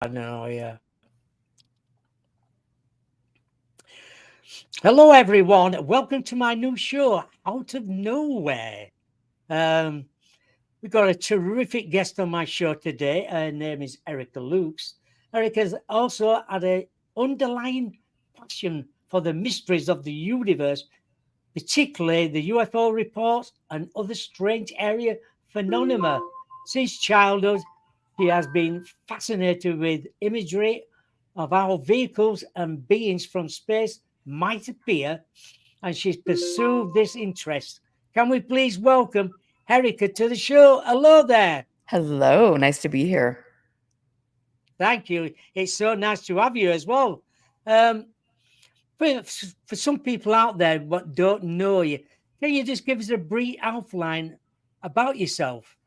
know, yeah. Hello, everyone. Welcome to my new show, Out of Nowhere. Um, we've got a terrific guest on my show today. Her name is Erica Lukes. Erica's also had a underlying passion for the mysteries of the universe, particularly the UFO reports and other strange area phenomena. Since childhood, she has been fascinated with imagery of how vehicles and beings from space might appear, and she's pursued this interest. Can we please welcome Erica to the show? Hello there. Hello, nice to be here. Thank you. It's so nice to have you as well. Um, for some people out there what don't know you, can you just give us a brief outline about yourself?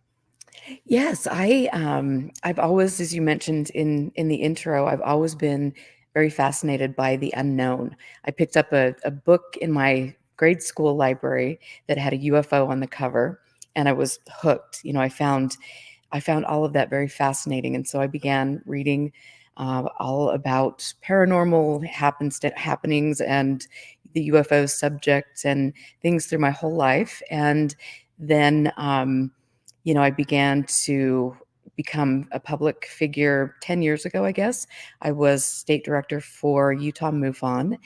Yes, I've always, as you mentioned in the intro, I've always been very fascinated by the unknown. I picked up a book in my grade school library that had a UFO on the cover, and I was hooked. I found all of that very fascinating, and so I began reading all about paranormal happenings and the UFO subject and things through my whole life. And then, I began to become a public figure 10 years ago, I guess. I was state director for Utah MUFON,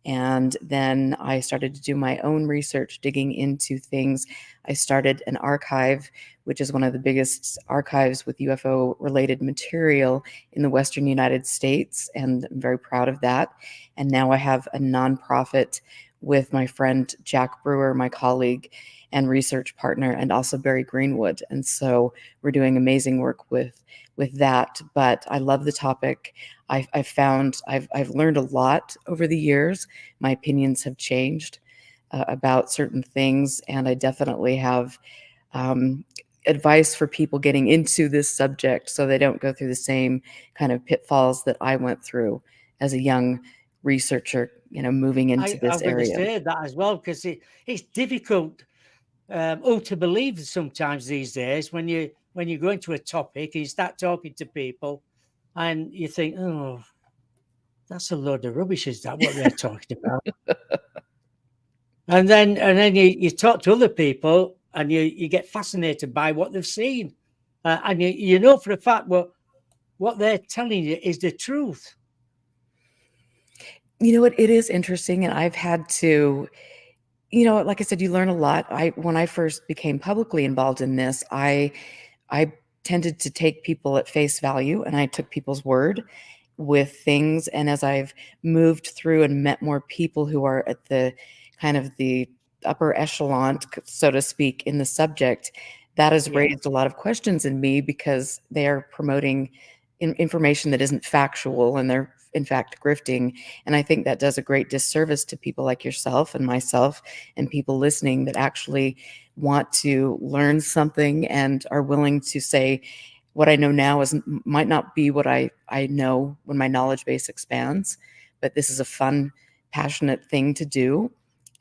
and then I started to do my own research, digging into things. I started an archive, which is one of the biggest archives with UFO related material in the Western United States. And I'm very proud of that. And now I have a nonprofit with my friend Jack Brewer, my colleague and research partner, and also Barry Greenwood. And so we're doing amazing work with that. But I love the topic. I've found I've learned a lot over the years. My opinions have changed about certain things, and I definitely have um, advice for people getting into this subject so they don't go through the same kind of pitfalls that I went through as a young researcher, moving into I'm this going to area. say that as well because it's difficult to believe sometimes these days when you go into a topic and you start talking to people and you think, oh, that's a load of rubbish. Is that what they're talking about? And then you talk to other people and you get fascinated by what they've seen, and you know for a fact what they're telling you is the truth. You know what? It is interesting, and I've had to, like I said, you learn a lot. I When I first became publicly involved in this, I tended to take people at face value, and I took people's word with things. And as I've moved through and met more people who are at the kind of the upper echelon, so to speak, in the subject, that has Yeah, raised a lot of questions in me because they are promoting information that isn't factual, and they're in fact grifting. And I think that does a great disservice to people like yourself and myself and people listening that actually want to learn something and are willing to say, what I know now is might not be what I know when my knowledge base expands, but this is a fun, passionate thing to do.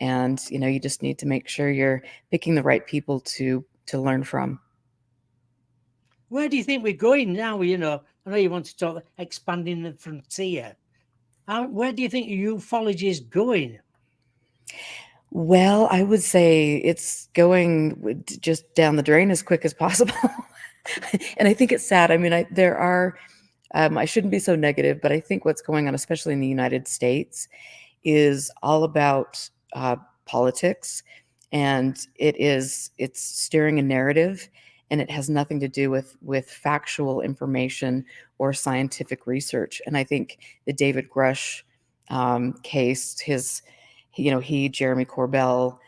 And you just need to make sure you're picking the right people to learn from. where do you think we're going now? I know you want to talk expanding the frontier. Where do you think ufology is going? Well, I would say it's going just down the drain as quick as possible. And I think it's sad. I mean, there are, I shouldn't be so negative, but I think what's going on, especially in the United States, is all about politics, and it's steering a narrative, and it has nothing to do with factual information or scientific research. And I think the David Grush case, he, Jeremy Corbell,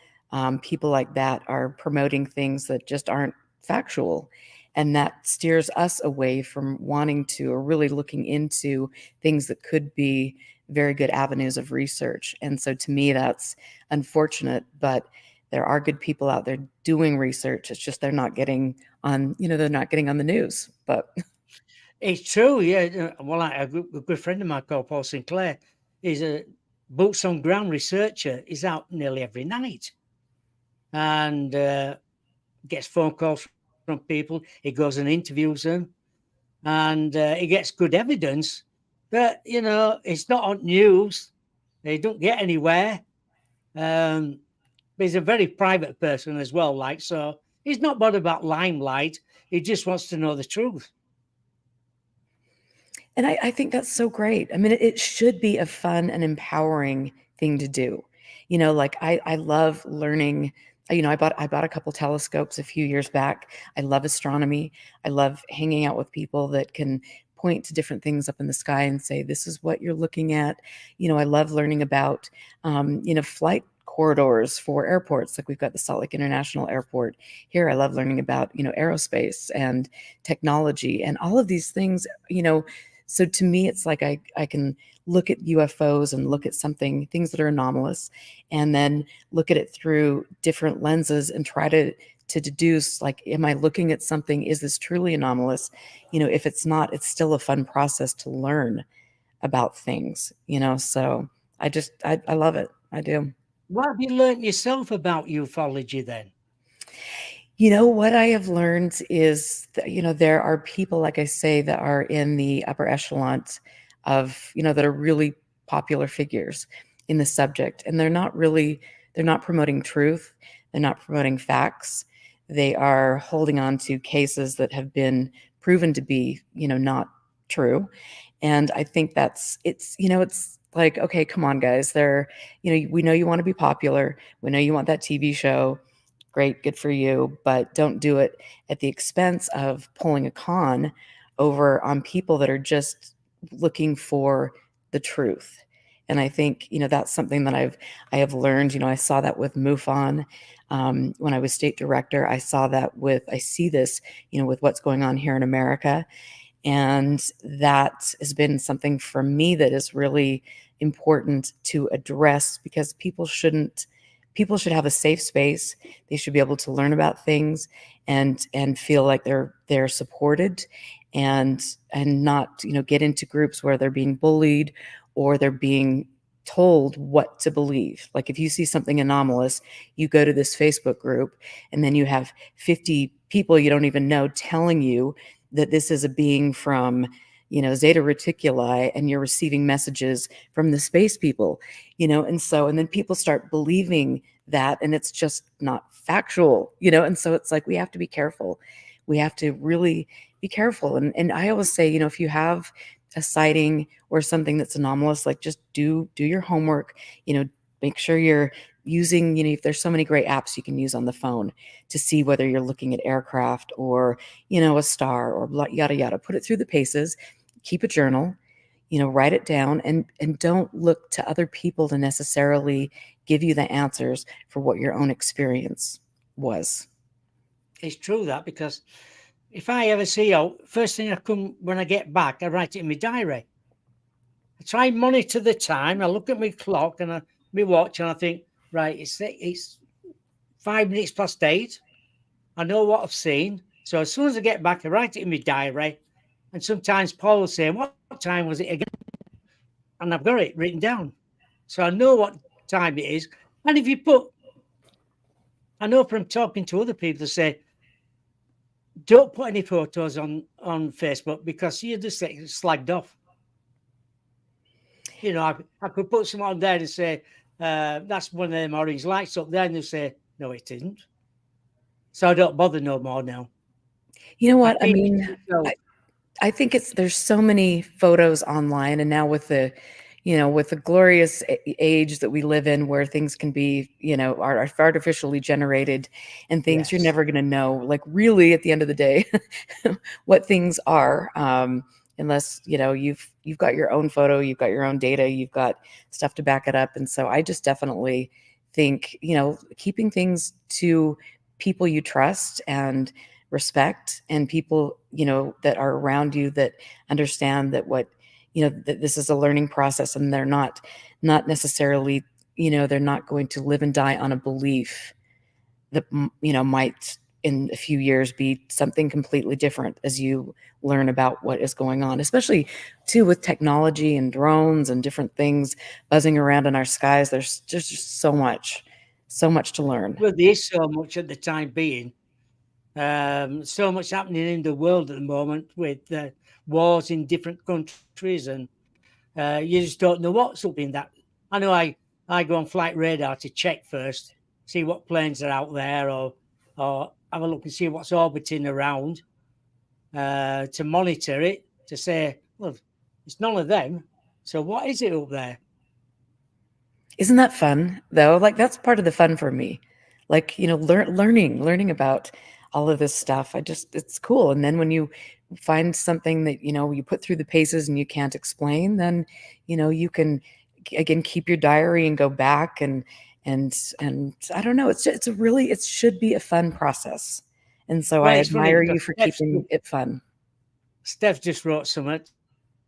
people like that are promoting things that just aren't factual. And that steers us away from wanting to or really looking into things that could be very good avenues of research. And so to me, that's unfortunate, but there are good people out there doing research. It's just they're not getting on the news. But It's true, yeah. Well, a good friend of mine called Paul Sinclair is a boots on ground researcher. He's out nearly every night and gets phone calls from people. He goes and interviews them, and he gets good evidence, but it's not on news. They don't get anywhere. Um, but he's a very private person as well, like, so he's not bothered about limelight. He just wants to know the truth. And I think that's so great. I mean, it should be a fun and empowering thing to do. Like I love learning. I bought a couple telescopes a few years back. I love astronomy. I love hanging out with people that can point to different things up in the sky and say, "This is what you're looking at." I love learning about, flight corridors for airports. Like we've got the Salt Lake International Airport here. I love learning about, aerospace and technology and all of these things. So to me, it's like I can look at UFOs and look at things that are anomalous, and then look at it through different lenses and try to deduce, like, am I looking at something? Is this truly anomalous? If it's not, it's still a fun process to learn about things. So I love it. I do. What have you learnt yourself about ufology then? What I have learned is that, there are people, like I say, that are in the upper echelons of, that are really popular figures in the subject. And they're not promoting truth. They're not promoting facts. They are holding on to cases that have been proven to be, not true. And I think it's like, okay, come on, guys. We know you want to be popular. We know you want that TV show. Great, good for you, but don't do it at the expense of pulling a con over on people that are just looking for the truth. And I think, that's something that I have learned. I saw that with MUFON when I was state director. I see this, with what's going on here in America. And that has been something for me that is really important to address, because people should have a safe space. They should be able to learn about things and feel like they're supported, and not, get into groups where they're being bullied or they're being told what to believe. Like if you see something anomalous, you go to this Facebook group, and then you have 50 people you don't even know telling you that this is a being from, Zeta Reticuli, and you're receiving messages from the space people, and then people start believing that, and it's just not factual, and so it's like we have to be careful. We have to really be careful. And I always say, if you have a sighting or something that's anomalous, like just do your homework, make sure you're using, if there's so many great apps you can use on the phone to see whether you're looking at aircraft or, a star or yada yada. Put it through the paces, keep a journal, write it down, and don't look to other people to necessarily give you the answers for what your own experience was. It's true that, because if I ever see you, first thing I come when I get back, I write it in my diary. I try and monitor the time. I look at my clock and my watch, and I think, right, it's 5 minutes past 8. I know what I've seen. So as soon as I get back, I write it in my diary. And sometimes Paul will say, "What time was it again?" And I've got it written down. So I know what time it is. And if you put, I know from talking to other people, they say, don't put any photos on Facebook because you just get slagged off. I could put some on there and say, that's one of them orange lights up there. And they say, no, it isn't. So I don't bother no more now. You know I what? I keep it to mean, myself. I think there's so many photos online, and now with the glorious age that we live in, where things can be, are artificially generated, and things you're Yes. never going to know, like really at the end of the day, what things are, unless you've got your own photo, you've got your own data, you've got stuff to back it up. And so I just definitely think, keeping things to people you trust and respect, and people that are around you that understand that that this is a learning process, and they're not necessarily, they're not going to live and die on a belief that might in a few years be something completely different as you learn about what is going on, especially too with technology and drones and different things buzzing around in our skies. There's just so much to learn. Well, there is so much at the time being. So much happening in the world at the moment with wars in different countries, and you just don't know what's up in that. I know I go on flight radar to check first, see what planes are out there, or have a look and see what's orbiting around, to monitor it, to say, well, it's none of them. So what is it up there? Isn't that fun though? Like that's part of the fun for me. Like, learning about all of this stuff. It's cool. And then when you find something that, you put through the paces and you can't explain, then, you can again keep your diary and go back and I don't know, it's a really it should be a fun process. And so I Well, it's funny admire you because for keeping it fun. Steph just wrote something,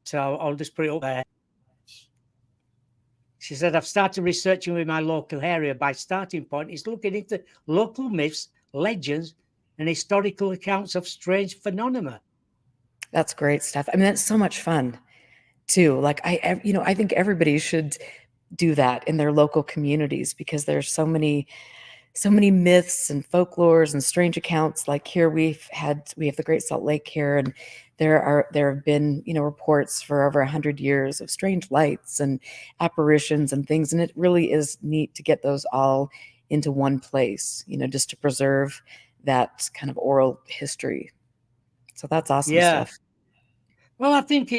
so I'll just put it up there. She said, I've started researching with my local area. By starting point is looking into local myths, legends, and historical accounts of strange phenomena. That's great stuff. I mean, that's so much fun too. Like I think everybody should do that in their local communities because there's so many myths and folklores and strange accounts. Like here we have the Great Salt Lake here, and there have been reports for over 100 years of strange lights and apparitions and things, and it really is neat to get those all into one place, just to preserve that kind of oral history. So that's awesome Yeah. stuff. Well, I think,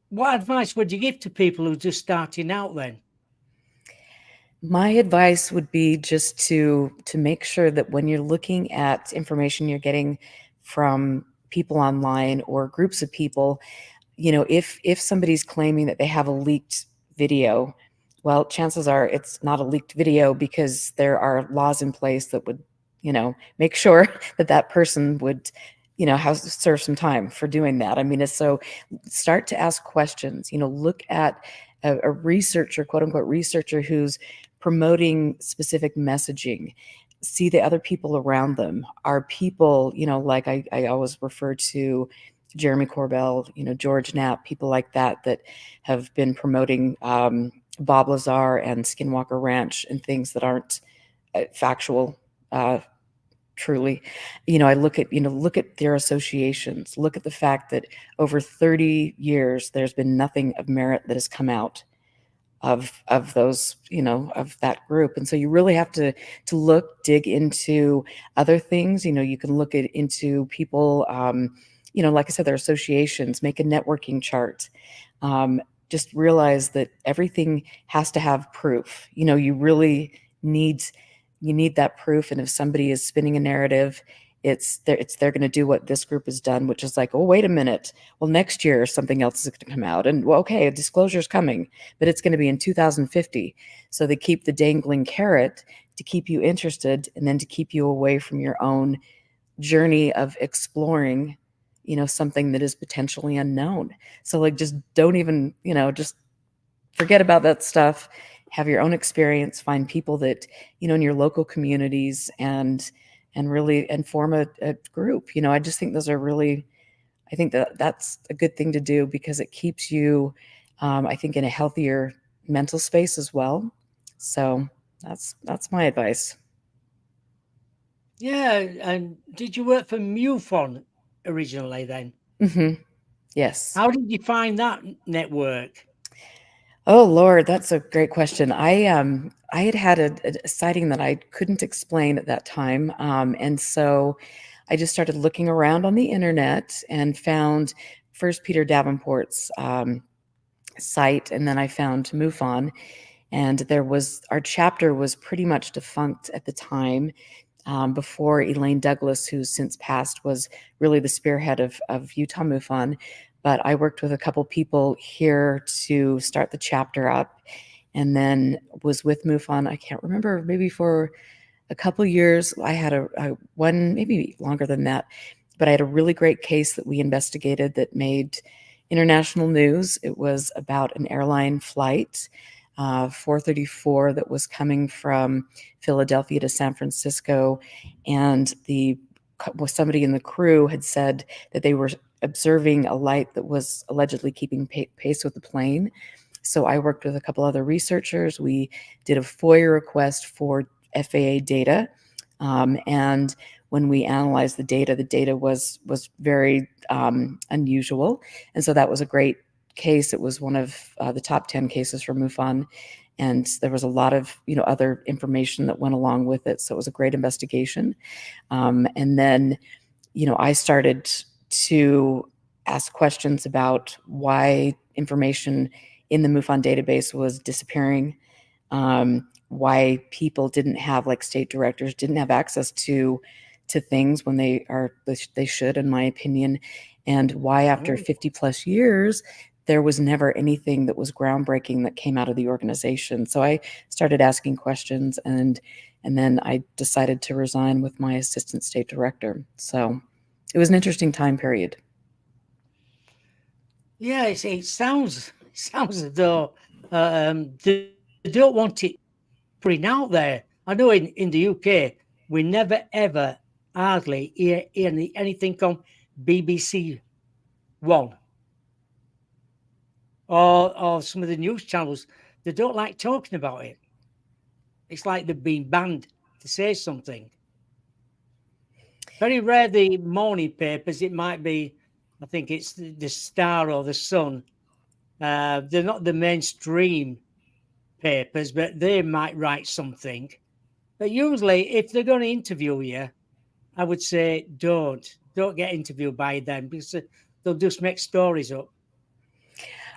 what advice would you give to people who are just starting out then? My advice would be just to make sure that when you're looking at information you're getting from people online or groups of people, if somebody's claiming that they have a leaked video, well, chances are it's not a leaked video because there are laws in place that would, make sure that that person would, have serve some time for doing that. I mean, it's so start to ask questions. Look at a researcher, quote unquote researcher, who's promoting specific messaging. See the other people around them. Are people, like I always refer to Jeremy Corbell, George Knapp, people like that have been promoting Bob Lazar and Skinwalker Ranch and things that aren't factual. Truly, I look at their associations. Look at the fact that over 30 years, there's been nothing of merit that has come out of those, of that group. And so you really have to dig into other things. You can look into people, like I said, their associations. Make a networking chart. Just realize that everything has to have proof. You really need you need that proof. And if somebody is spinning a narrative, they're going to do what this group has done, which is like, oh, wait a minute, well, next year something else is going to come out, and well, okay, a disclosure is coming, but it's going to be in 2050. So they keep the dangling carrot to keep you interested, and then to keep you away from your own journey of exploring, something that is potentially unknown. So like, just don't even, just forget about that stuff. Have your own experience. Find people that in your local communities, and really and form a group. I just think those are really. I think that's a good thing to do because it keeps you, I think, in a healthier mental space as well. So that's my advice. Yeah, and did you work for MUFON originally then? Hmm. Yes. How did you find that network? Oh Lord, that's a great question. I had a sighting that I couldn't explain at that time, and so I just started looking around on the internet and found first Peter Davenport's site, and then I found MUFON, and our chapter was pretty much defunct at the time. Before Elaine Douglas, who's since passed, was really the spearhead of Utah MUFON. But I worked with a couple people here to start the chapter up, and then was with MUFON. I can't remember, maybe for a couple years. I had a one, maybe longer than that, but I had a really great case that we investigated that made international news. It was about an airline flight, 434, that was coming from Philadelphia to San Francisco, and somebody in the crew had said that they were observing a light that was allegedly keeping pace with the plane. So I worked with a couple other researchers. We did a FOIA request for FAA data. And when we analyzed the data was very unusual, and so that was a great case. It was one of the top 10 cases for MUFON, and there was a lot of other information that went along with it. So it was a great investigation. And then I started to ask questions about why information in the MUFON database was disappearing, why people didn't have, like state directors, didn't have access to things when they should, in my opinion, and why after Oh, 50 plus years there was never anything that was groundbreaking that came out of the organization. So I started asking questions, and then I decided to resign with my assistant state director. So it was an interesting time period. yeah. It sounds sounds as though they don't want it putting out there. I know in the UK we never ever hardly hear anything on BBC One or some of the news channels. They don't like talking about it. It's like they've been banned to say something. Very rare the morning papers. It might be, I think it's the Star or the Sun. They're not the mainstream papers, but they might write something. But usually, if they're going to interview you, I would say don't get interviewed by them because they'll just make stories up.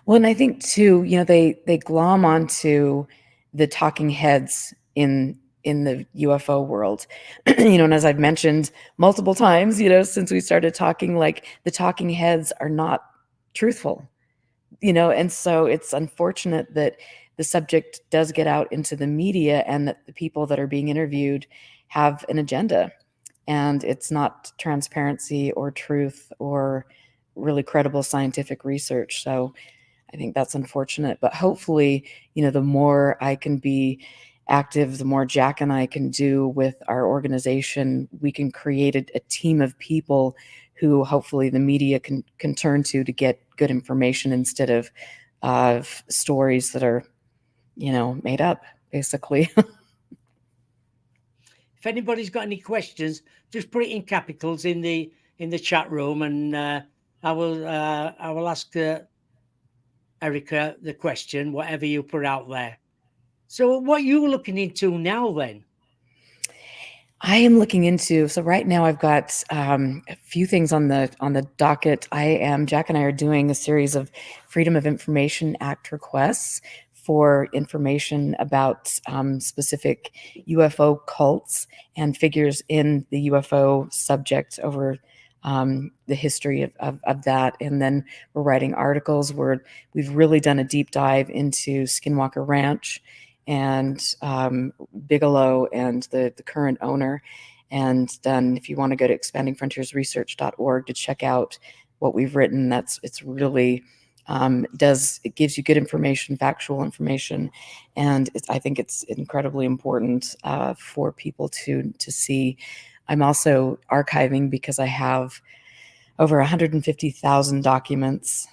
Well, and I think too, they glom onto the talking heads in the UFO world. And as I've mentioned multiple times, since we started talking, like the talking heads are not truthful. And so it's unfortunate that the subject does get out into the media and that the people that are being interviewed have an agenda, and it's not transparency or truth or really credible scientific research. So I think that's unfortunate, but hopefully, the more I can be active, the more Jack and I can do with our organization, we can create a team of people who hopefully the media can turn to get good information instead of stories that are, made up, basically. If anybody's got any questions, just put it in capitals in the chat room, and I will ask Erica the question, whatever you put out there. So, what are you looking into now then? I am looking into, so right now I've got a few things on the docket. Jack and I are doing a series of Freedom of Information Act requests for information about specific UFO cults and figures in the UFO subject over the history of that. And then we're writing articles where we've really done a deep dive into Skinwalker Ranch and Bigelow and the current owner. And then if you want to go to expandingfrontiersresearch.org to check out what we've written, it's really it gives you good information, factual information, and I think it's incredibly important for people to see. I'm also archiving because I have over 150,000 documents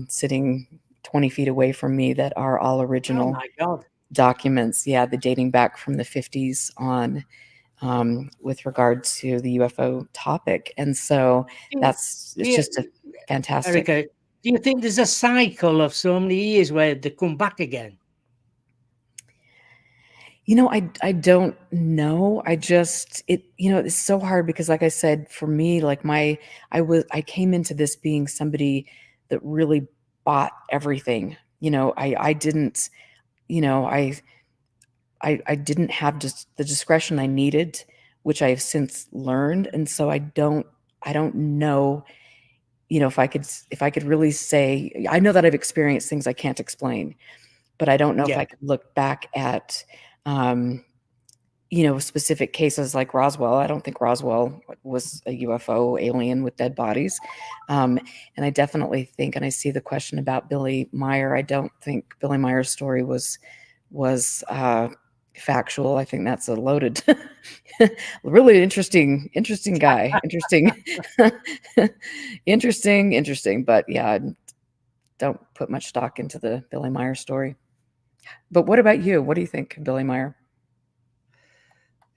sitting 20 feet away from me that are all Oh original my God! documents, yeah, the dating back from the 50s on, with regard to the UFO topic. And so Do it's you, just a fantastic. Erica, do you think there's a cycle of so many years where they come back again? I don't know. It's so hard because, like I said, for me, like I came into this being somebody that really bought everything. I didn't, you know, I didn't have just the discretion I needed, which I have since learned, and so I don't know, if I could really say I know that I've experienced things I can't explain, but I don't know if Yeah. I could look back at um, specific cases like Roswell. I don't think Roswell was a UFO alien with dead bodies. Um, and I definitely think, and I see the question about Billy Meyer. I don't think Billy Meyer's story was factual. I think that's a loaded, really interesting guy. Interesting, interesting. But yeah, I don't put much stock into the Billy Meyer story. But what about you? What do you think, Billy Meyer?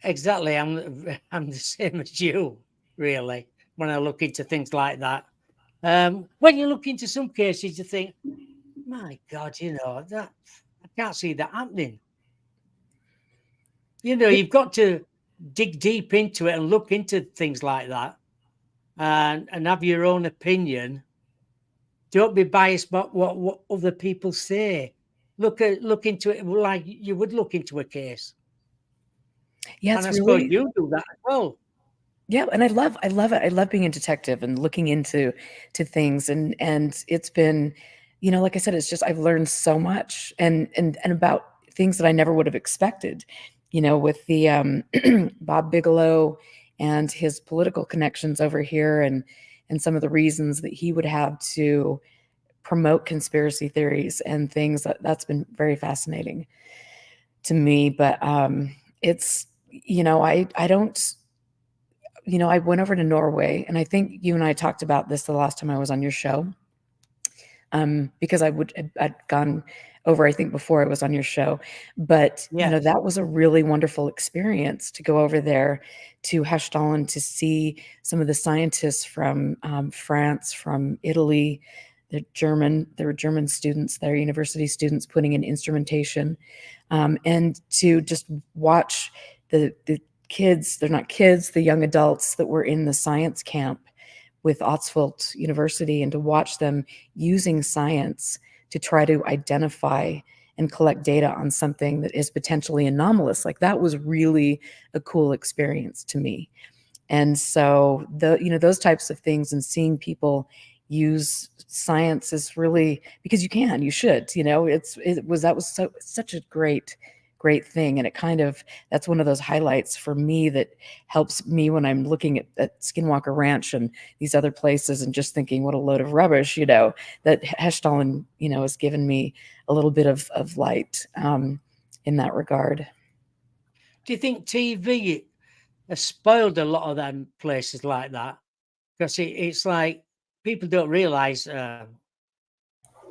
exactly. I'm the same as you, really. When I look into things like that, when you look into some cases, you think, my God, that I can't see that happening. Yeah. You've got to dig deep into it and look into things like that, and have your own opinion. Don't be biased by what other people say. Look into it like you would look into a case, Yeah, and it's I suppose really you do that as well. yeah, and I love it. I love being a detective and looking into to things and it's been, like I said, it's just I've learned so much and about things that I never would have expected, with the Bob Bigelow and his political connections over here and some of the reasons that he would have to promote conspiracy theories and things that's been very fascinating to me. But it's I don't I went over to Norway, and I think you and I talked about this the last time I was on your show, because I'd gone over, I think, before I was on your show. But, Yes. that was a really wonderful experience to go over there to Hessdalen to see some of the scientists from France, from Italy, there were German students there, university students putting in instrumentation, and to just watch the kids, they're not kids, the young adults that were in the science camp with Oxford University, and to watch them using science to try to identify and collect data on something that is potentially anomalous. Like that was really a cool experience to me. And so those types of things and seeing people use science is really because you should, that was such a great thing. And it kind of that's one of those highlights for me that helps me when I'm looking at Skinwalker Ranch and these other places and just thinking what a load of rubbish, that Hessdalen, has given me a little bit of light in that regard. Do you think TV has spoiled a lot of them places like that? Because it's like people don't realize. Um,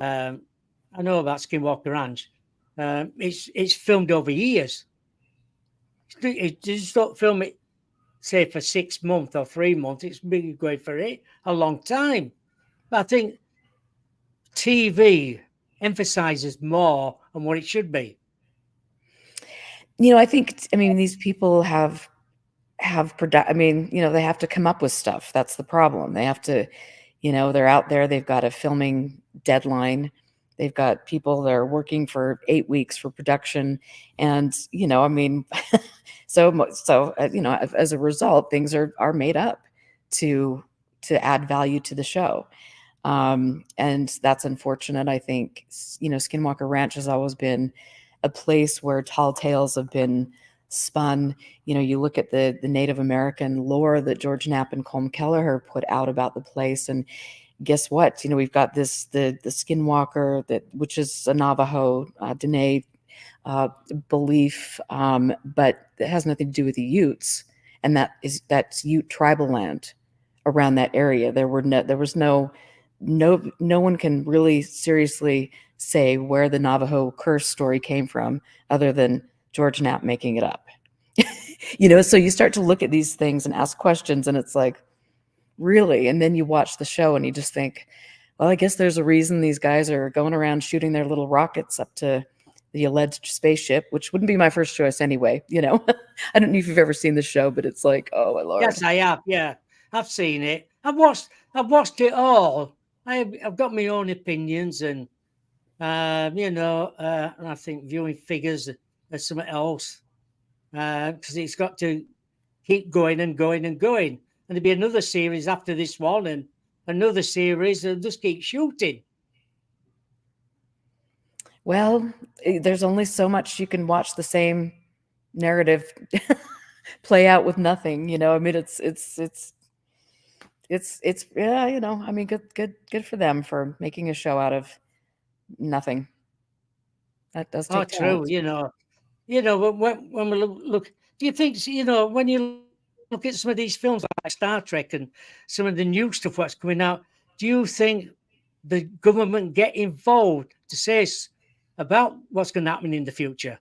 I know about Skinwalker Ranch. It's filmed over years. You just don't film it, say, for 6 months or 3 months. It's been going for a long time. But I think TV emphasizes more on what it should be. I mean, these people I mean, they have to come up with stuff. That's the problem. They have to, they're out there, they've got a filming deadline. They've got people that are working for 8 weeks for production. And, I mean, as a result, things are made up to add value to the show. And that's unfortunate. I think, Skinwalker Ranch has always been a place where tall tales have been spun. You look at the Native American lore that George Knapp and Colm Kelleher put out about the place, and guess what? We've got the Skinwalker which is a Navajo Dene uh, belief, but it has nothing to do with the Utes, and that's Ute tribal land around that area. There was no one can really seriously say where the Navajo curse story came from, other than George Knapp making it up. So you start to look at these things and ask questions, and it's like, really? And then you watch the show and you just think, well, I guess there's a reason these guys are going around shooting their little rockets up to the alleged spaceship, which wouldn't be my first choice anyway. I don't know if you've ever seen the show, but it's like, oh my lord. Yes, I have. Yeah, I've seen it. I've watched it all. I've got my own opinions, and and I think viewing figures are something else, because it's got to keep going and going and going. And there'll be another series after this one, and another series, and just keep shooting. Well, there's only so much you can watch the same narrative play out with nothing. I mean, it's yeah. I mean, good for them for making a show out of nothing. That does Oh, take true. talent. When we look, do you think, when you look at some of these films like Star Trek and some of the new stuff what's coming out, do you think the government get involved to say about what's going to happen in the future?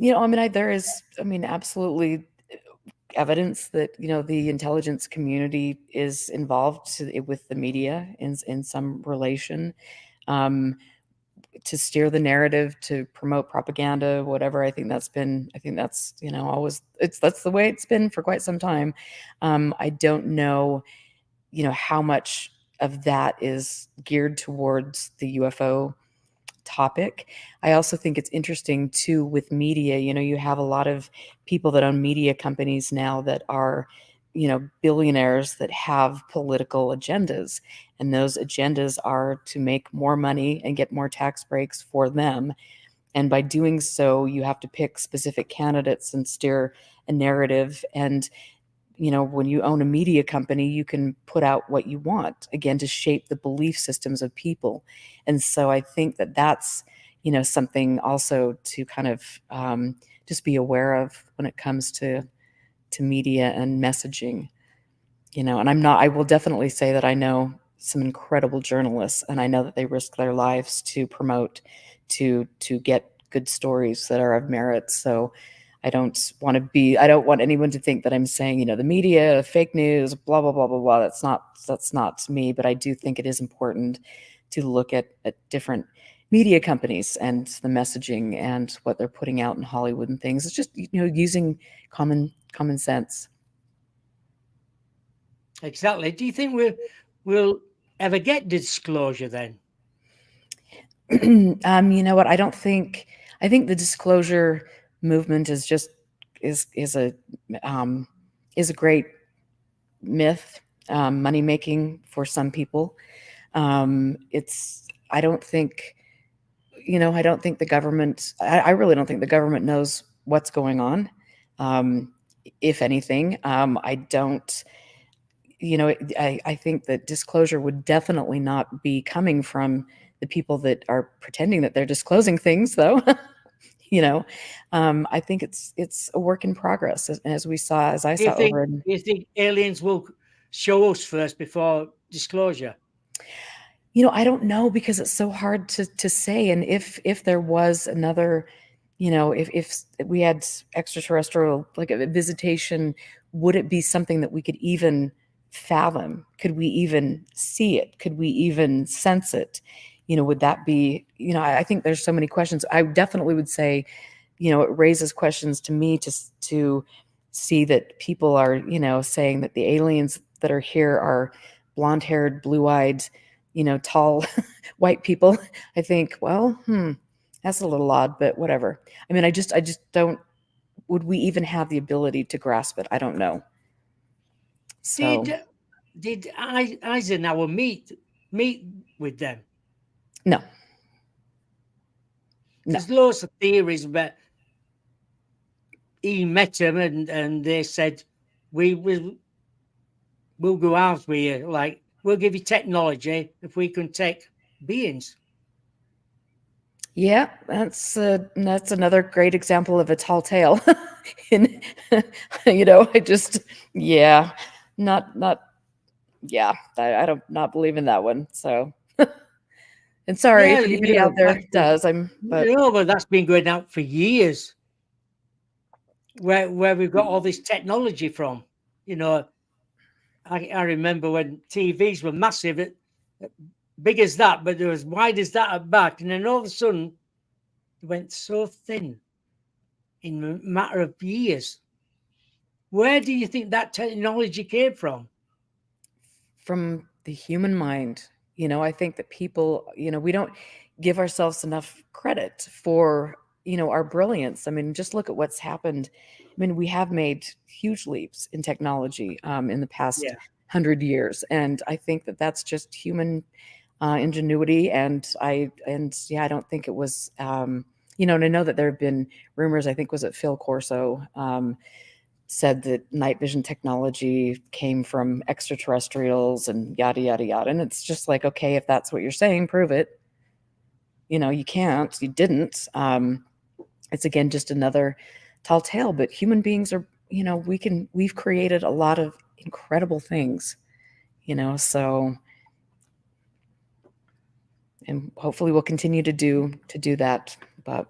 I mean, there is, I mean, absolutely evidence that the intelligence community is involved with the media in some relation, um, to steer the narrative, to promote propaganda, whatever. I think that's always that's the way it's been for quite some time. I don't know, how much of that is geared towards the UFO topic. I also think it's interesting too with media. You have a lot of people that own media companies now that are, billionaires that have political agendas. And those agendas are to make more money and get more tax breaks for them. And by doing so, you have to pick specific candidates and steer a narrative. And when you own a media company, you can put out what you want, again, to shape the belief systems of people. And so I think that that's, something also to kind of, just be aware of when it comes to media and messaging. And I will definitely say that I know some incredible journalists, and I know that they risk their lives to promote, to get good stories that are of merit. So I don't want anyone to think that I'm saying, the media, fake news, blah, blah, blah, blah, blah. That's not me. But I do think it is important to look at different media companies and the messaging and what they're putting out in Hollywood and things. It's just, using common sense. Exactly. Do you think we'll ever get disclosure then? You know what? I think the disclosure movement is is a um, is a great myth, money making for some people. It's I don't think the government. I really don't think the government knows what's going on. Um, if anything, I don't. I think that disclosure would definitely not be coming from the people that are pretending that they're disclosing things, though. you know, I think it's a work in progress, as I Do you saw think over in. do you think aliens will show us first before disclosure? I don't know because it's so hard to say. And if there was another, if we had extraterrestrial like a visitation, would it be something that we could even fathom? Could we even see it? Could we even sense it? Would that be, I think there's so many questions. I definitely would say, it raises questions to me to see that people are, saying that the aliens that are here are blonde haired, blue eyed, tall white people. I think, well, that's a little odd, but whatever. I mean, I just don't. Would we even have the ability to grasp it? I don't know. So Did Eisenhower meet with them? no, no. There's loads of theories, but he met them and they said, we'll go out with you. Like, we'll give you technology if we can take beings. Yeah, that's another great example of a tall tale. In, I just, yeah, not, yeah, I don't not believe in that one. So, and sorry Yeah, if anybody out there does. but that's been going out for years. Where we've got all this technology from. You know, I remember when TVs were massive, big as that, but they're as wide as that at back, and then all of a sudden they went so thin in a matter of years. Where do you think that technology came from? From the human mind. I think that people, we don't give ourselves enough credit for, our brilliance. I mean, just look at what's happened. I mean, we have made huge leaps in technology, in the past Yeah. 100 years, and I think that that's just human ingenuity. And yeah, I don't think it was. And I know that there have been rumors. I think was it Phil Corso, said that night vision technology came from extraterrestrials and yada yada yada. And it's just like, okay, if that's what you're saying, prove it. You can't, you didn't. It's again just another tall tale. But human beings are, we've created a lot of incredible things. So, and hopefully we'll continue to do that. But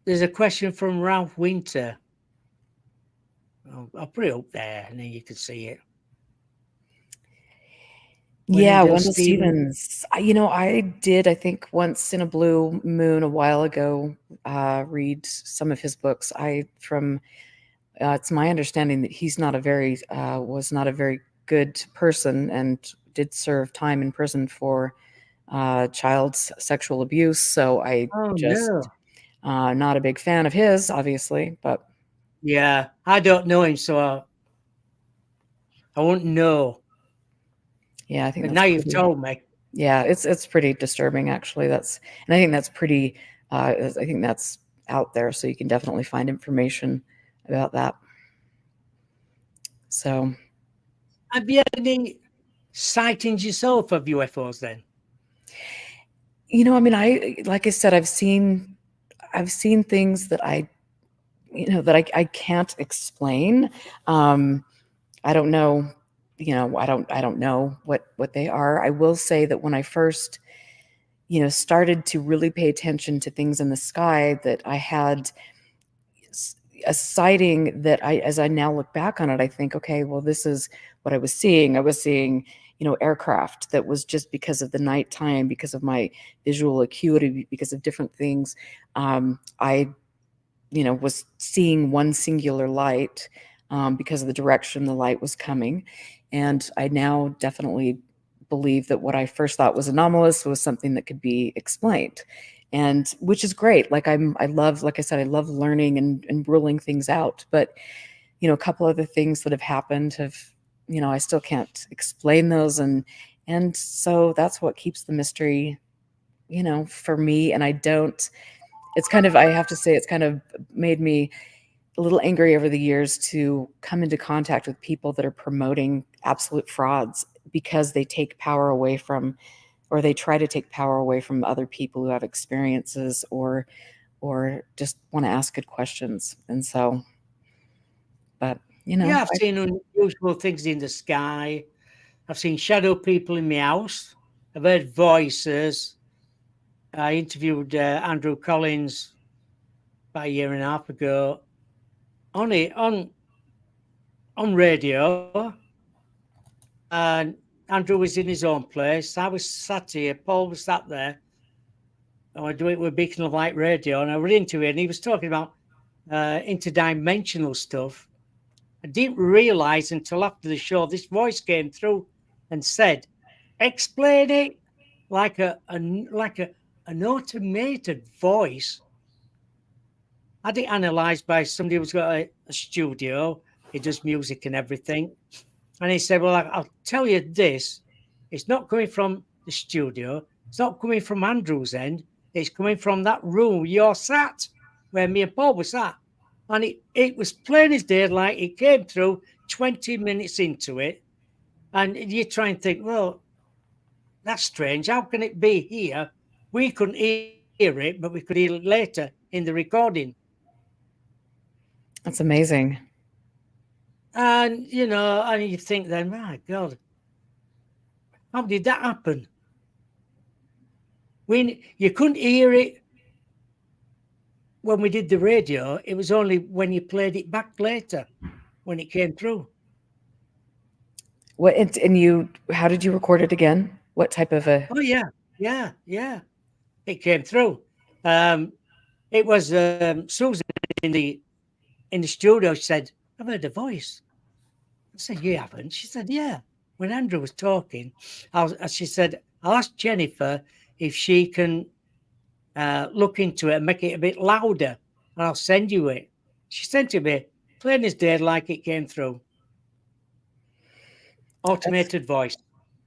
There's a question from Ralph Winter. I'll put it up there and then you can see it. Yeah, Wendell Wendell Stevens. Stevens. I did, I think, once in a blue moon a while ago, read some of his books. It's my understanding that he's not a very, was not a very good person and did serve time in prison for child sexual abuse. So I Oh just, no. not a big fan of his, obviously, but Yeah, I don't know him, so I won't know. yeah, I think But that's now you've pretty. told me. Yeah, it's pretty disturbing actually. And I think that's pretty. I think that's out there, so you can definitely find information about that. So Have you had any sightings yourself of UFOs then? I mean, I like I said, I've seen things that I can't explain. Um, I don't know. I don't know what they are. I will say that when I first started to really pay attention to things in the sky, that I had a sighting that as I now look back on it, I think, okay, well, this is what I was seeing. I was seeing, aircraft that was just because of the nighttime, because of my visual acuity, because of different things. I was seeing one singular light, because of the direction the light was coming. And I now definitely believe that what I first thought was anomalous was something that could be explained. And which is great. I love, like I said, I love learning and ruling things out. But, a couple other things that have happened I still can't explain those. And so that's what keeps the mystery, for me. And I don't, it's kind of, I have to say, it's kind of made me a little angry over the years to come into contact with people that are promoting absolute frauds because they take power away from, or they try to take power away from other people who have experiences, or just want to ask good questions. And so, but Yeah, I've seen unusual things in the sky. I've seen shadow people in my house. I've heard voices. I interviewed Andrew Collins about a year and a half ago on it on radio, and Andrew was in his own place. I was sat here. Paul was sat there. And I do it with Beacon of Light Radio, and I was into it, and he was talking about interdimensional stuff. I didn't realize until after the show this voice came through and said, "Explain it," like an automated voice. Had it analysed by somebody who's got a studio. He does music and everything. And he said, "Well, I'll tell you this. It's not coming from the studio. It's not coming from Andrew's end. It's coming from that room you're sat, where me and Paul were sat." And it was plain as daylight. It came through 20 minutes into it. And you try and think, well, that's strange. How can it be here? We couldn't hear it, but we could hear it later in the recording. that's amazing. And, and you think then, my God, how did that happen? You couldn't hear it when we did the radio. It was only when you played it back later when it came through. And how did you record it again? What type of a? Oh yeah, yeah, yeah. It came through. Um, it was Susan in the studio. She said, "I've heard a voice." I said, "You haven't?" She said, "Yeah." When Andrew was talking, she said, "I'll ask Jennifer if she can look into it and make it a bit louder, and I'll send you it." She sent it me, plain as day, like it came through. That's Automated voice.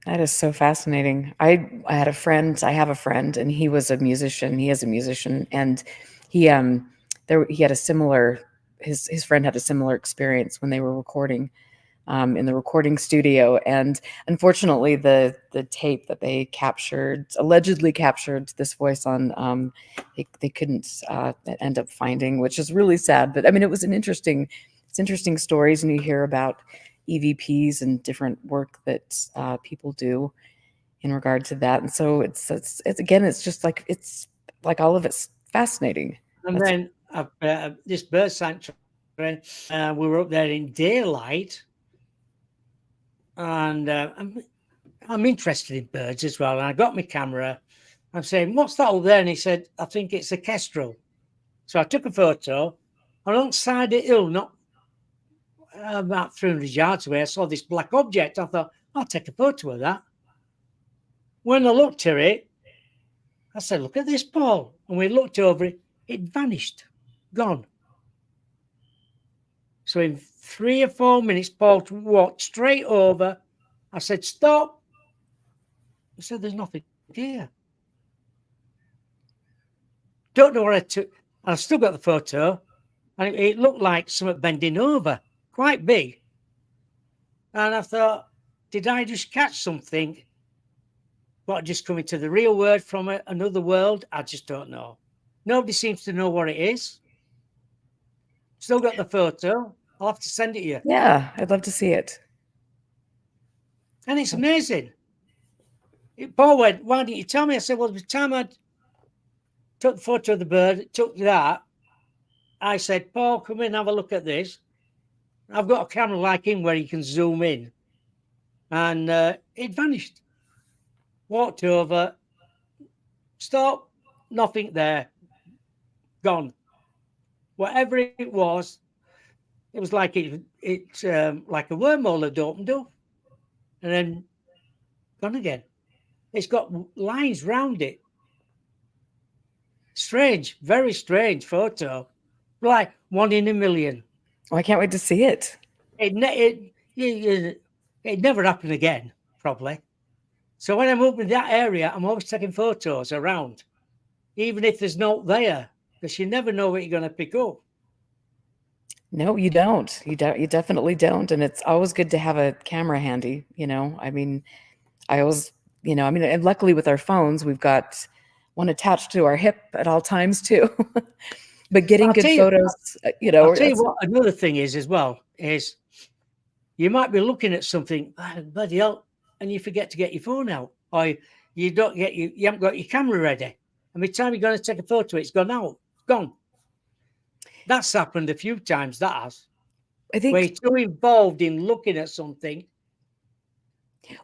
That is so fascinating. I had a friend, I have a friend, and he was a musician. He is a musician, and he he had a similar his friend had a similar experience when they were recording, in the recording studio. And unfortunately, the tape that they captured, allegedly captured this voice on, they couldn't end up finding, which is really sad. But I mean, it's interesting stories, and you hear about EVPs and different work that people do in regard to that. And so it's again, it's just like it's like all of it's fascinating. And That's then this bird sanctuary. We were up there in daylight, and I'm interested in birds as well. And I got my camera. I'm saying, "What's that over there?" And he said, "I think it's a kestrel." So I took a photo. Alongside the hill, not about 300 yards away, I saw this black object. I thought, I'll take a photo of that. When I looked at it, I said, "Look at this, Paul." And we looked over it, it vanished, gone. So in 3 or 4 minutes, Paul walked straight over. I said, "Stop." He said, "There's nothing here." Don't know what I took. I've still got the photo. And it looked like something bending over, quite big. And I thought, did I just catch something? What, just coming to the real world from another world? I just don't know. Nobody seems to know what it is. Still got the photo. I'll have to send it you. Yeah, I'd love to see it. And it's amazing. Paul went, "Why didn't you tell me?" I said, "Well, by the time I took the photo of the bird, took that, I said, Paul, come in, have a look at this. I've got a camera like him where you can zoom in." And it vanished. Walked over, stop, nothing there, gone. Whatever it was like like a wormhole had opened up and then gone again. It's got lines round it. Strange, very strange photo, like one in a million. Oh, I can't wait to see it. It never happened again, probably. So when I'm up in that area, I'm always taking photos around, even if there's no there, because you never know what you're going to pick up. No, you don't. You don't. You definitely don't. And it's always good to have a camera handy. I mean, I always, and luckily with our phones, we've got one attached to our hip at all times too. But getting I'll good tell you, photos, I'll tell you that's what. Another thing is as well is you might be looking at something, bloody hell, and you forget to get your phone out, or you haven't got your camera ready, and by the time you're going to take a photo, it's gone out, gone. That's happened a few times. That has, I where think. you're too involved in looking at something.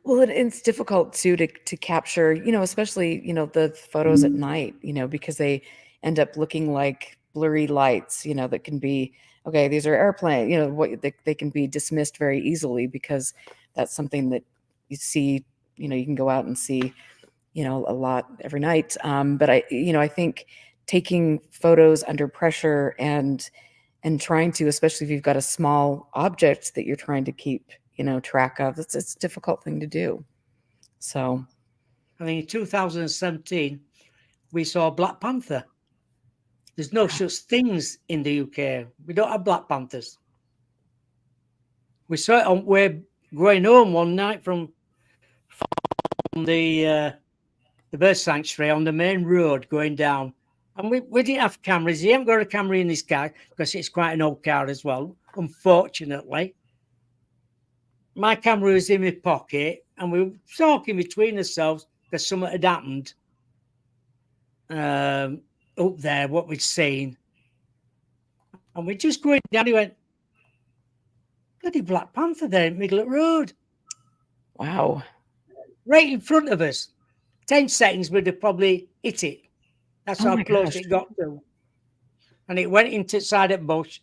Well, it's difficult too to capture, especially the photos at night, because they end up looking like blurry lights, that can be okay. These are airplane, what they can be dismissed very easily because that's something that you see, you can go out and see, a lot every night. But I think taking photos under pressure and trying to, especially if you've got a small object that you're trying to keep, track of, it's a difficult thing to do. So, I mean, in 2017, we saw Black Panther. There's no such things in the UK. We don't have Black Panthers. We saw it on we're going home one night from the bird sanctuary on the main road going down. And we didn't have cameras. He haven't got a camera in his car because it's quite an old car as well, unfortunately. My camera was in my pocket and we were talking between ourselves because something had happened up there, what we'd seen. And we're just going down. He went, bloody Black Panther there in the middle of the road, wow. right in front of us. 10 seconds would have probably hit it. That's Oh how my close gosh. it got to. And it went into side of bush,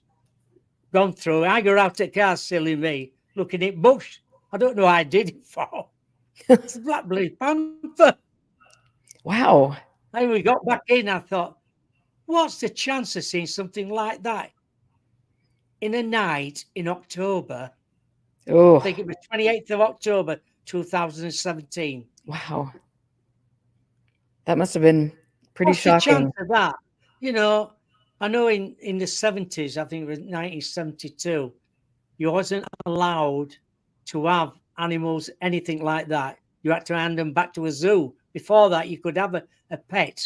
gone through. I go out at car, silly me, looking at bush. I don't know what I did it for. It's a Black Blue Panther. Wow. And we got back in. I thought, what's the chance of seeing something like that in a night in October? I Oh, think it was 28th of October, 2017. wow. That must have been pretty What's the chance shocking. of that? I know in the 70s, I think it was 1972, you wasn't allowed to have animals, anything like that. You had to hand them back to a zoo. Before that, you could have a pet.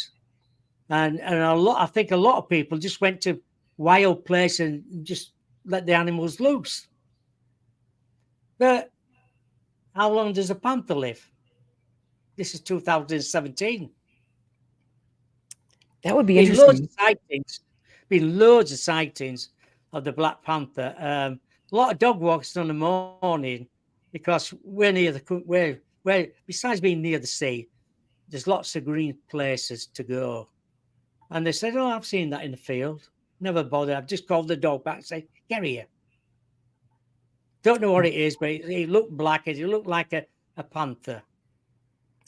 And I think a lot of people just went to wild place and just let the animals loose. But how long does a panther live? This is 2017. That would be Been loads interesting. of sightings. been loads of sightings of the black panther. A lot of dog walks on the morning because we're near where besides being near the sea, there's lots of green places to go. And they said, "Oh, I've seen that in the field. Never bothered. I've just called the dog back and said, get here." Don't know what it is, but it looked black. It looked like a panther.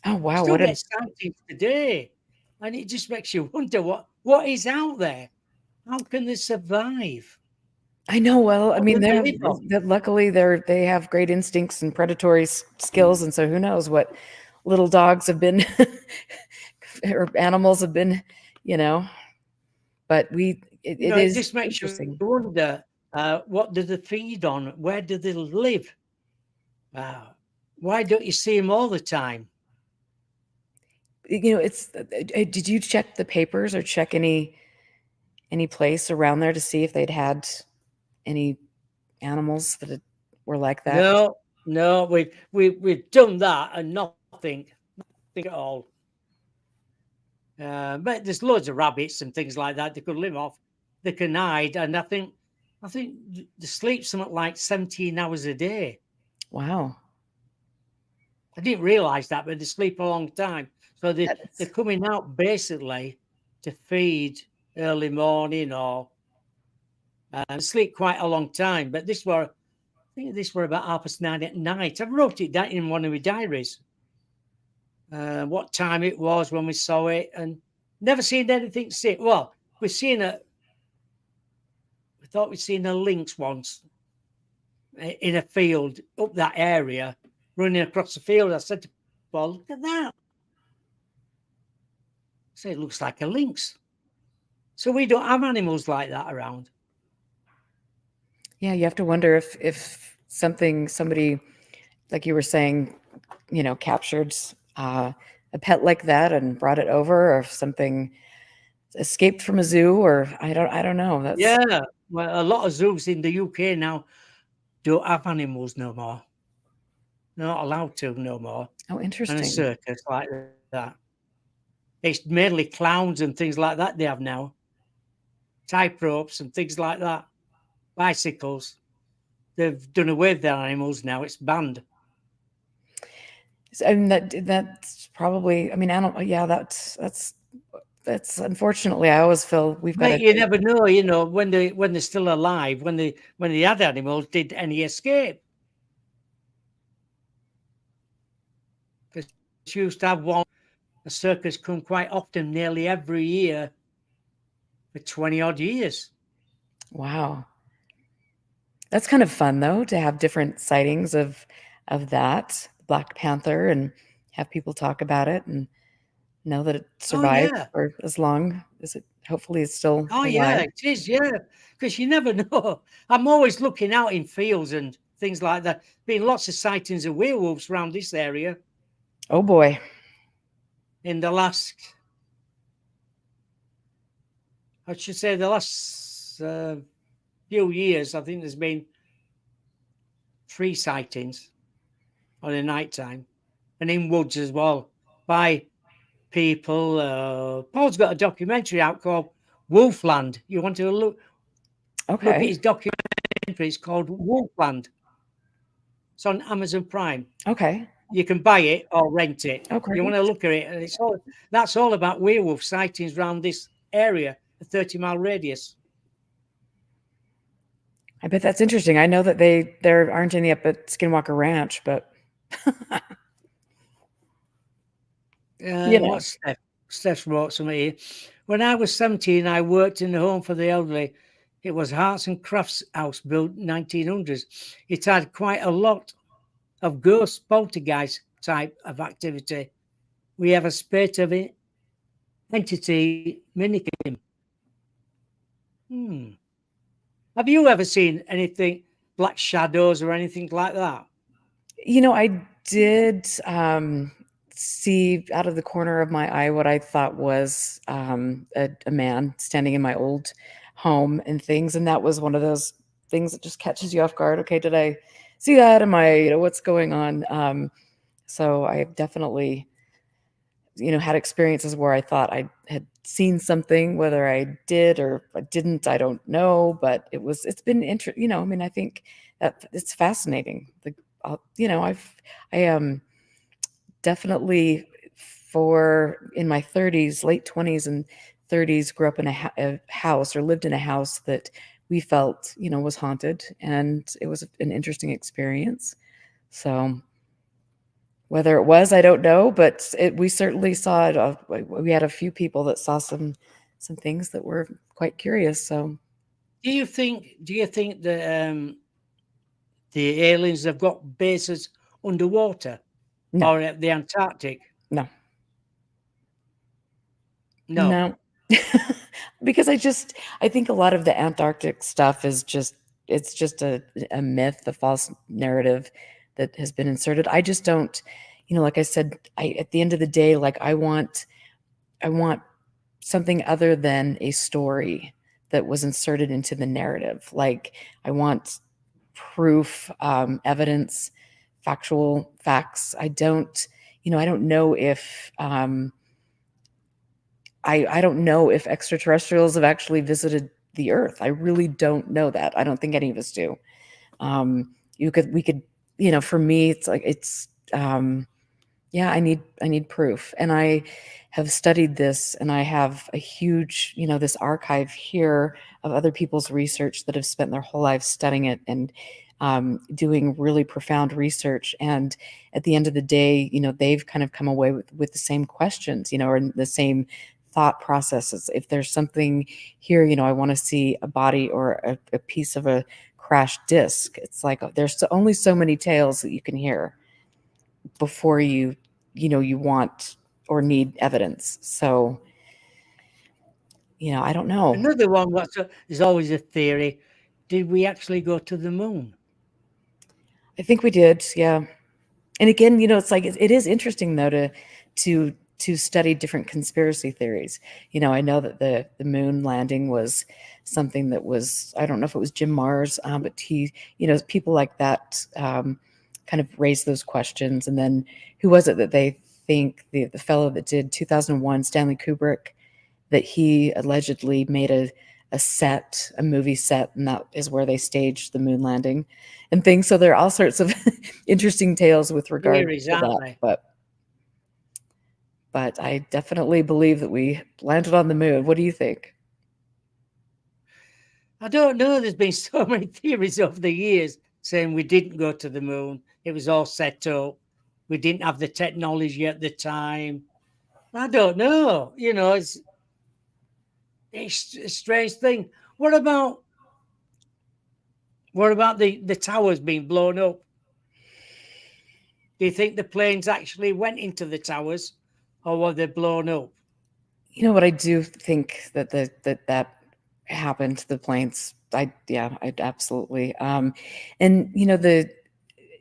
Oh wow, Still what a get sightings today, and it just makes you wonder what is out there. How can they survive? I know. Well, I What mean, do they live off? luckily they have great instincts and predatory skills, and so who knows what little dogs have been or animals have been, you know. But it It is just makes you interesting. wonder what do they feed on? Where do they live? Uh, why don't you see them all the time? It's. Did you check the papers or check any place around there to see if they'd had any animals were like that? No, no, we've done that and nothing at all. But there's loads of rabbits and things like that they could live off. They can hide, and I think they sleep something like 17 hours a day. Wow, I didn't realise that, but they sleep a long time. So they're that's coming out basically to feed early morning or sleep quite a long time. But I think this were about 9:30 at night. I wrote it down in one of my diaries. What time it was when we saw it, and never seen anything. See, well, we've seen a. We thought we'd seen a lynx once in a field up that area, running across the field. I said to Paul, "Look at that." I said, "It looks like a lynx." So we don't have animals like that around. yeah. You have to wonder if somebody like you were saying, captured a pet like that and brought it over, or if something escaped from a zoo, or I don't know. That's Yeah, well, a lot of zoos in the UK now don't have animals no more. They're not allowed to no more. oh And a interesting. circus like that. It's mainly clowns and things like that they have now. Tight ropes and things like that. Bicycles. They've done away with their animals now. It's banned. I mean that's probably. I mean, I don't. Yeah, that's unfortunately. I always feel we've got But to. you never know, when they're still alive, when they had animals, did any escape? Because you used to have a circus come quite often, nearly every year for 20 odd years. Wow, that's kind of fun though to have different sightings of that Black Panther and have people talk about it and know that it Oh survived yeah. for as long as it hopefully is still Oh alive. yeah, it is, yeah. Because you never know. I'm always looking out in fields and things like that. Been lots of sightings of werewolves around this area Oh boy. in the last, I should say, the last few years. I think there's been 3 sightings on the night time and in woods as well by people. Paul's got a documentary out called Wolfland. You want to look at Okay. his documentary? It's called Wolfland. It's on Amazon Prime. Okay. You can buy it or rent it. Oh, You want great. to look at it, and that's all about werewolf sightings around this area, a 30-mile radius. I bet that's interesting. I know that there aren't any up at Skinwalker Ranch, but you know. What's Steph's wrote something here. When I was 17, I worked in a home for the elderly. It was Arts and Crafts House built 1900s. It had quite a lot of ghost poltergeist type of activity. We have a spate of it, entity mimicking. Hmm. Have you ever seen anything, black shadows or anything like that? I did see out of the corner of my eye what I thought was a man standing in my old home and things, and that was one of those things that just catches you off guard. Okay, did I see that? Am I, what's going on? So I have definitely had experiences where I thought I had seen something, whether I did or I didn't, I don't know, but it's been I mean, I think that it's fascinating. I definitely for in my 30s, late 20s and 30s, grew up in a house or lived in a house that we felt, was haunted, and it was an interesting experience. So whether it was, I don't know, but we certainly saw it. We had a few people that saw some things that were quite curious. So Do you think that the aliens have got bases underwater no, or at the Antarctic? no, No. no, because I think a lot of the Antarctic stuff is it's just a myth, a false narrative that has been inserted. I just don't, like I said, I at the end of the day, like I want something other than a story that was inserted into the narrative. Like I want proof, evidence, factual facts. I don't know if I don't know if extraterrestrials have actually visited the Earth. I really don't know that. I don't think any of us do. We could, for me, it's like yeah, I need proof. And I have studied this, and I have a huge, this archive here of other people's research that have spent their whole lives studying it and doing really profound research. And at the end of the day, they've kind of come away with the same questions, or the same thought processes. If there's something here, I want to see a body or a piece of a crashed disc. It's like there's only so many tales that you can hear before you want or need evidence. So, I don't know. Another one is always a theory. Did we actually go to the moon? I think we did, yeah. And again, it's like it is interesting though to study different conspiracy theories. I know that the moon landing was something that was, I don't know if it was Jim Mars, but people like that kind of raised those questions. And then who was it that they think the fellow that did 2001, Stanley Kubrick, that he allegedly made a movie set, and that is where they staged the moon landing and things. So there are all sorts of interesting tales with regard Theories, to aren't that. they? But I definitely believe that we landed on the moon. What do you think? I don't know. There's been so many theories over the years saying we didn't go to the moon. It was all set up. We didn't have the technology at the time. I don't know. It's a strange thing. What about the towers being blown up? Do you think the planes actually went into the towers, or were they blown up? You know what? I do think that happened to the planes. I absolutely. And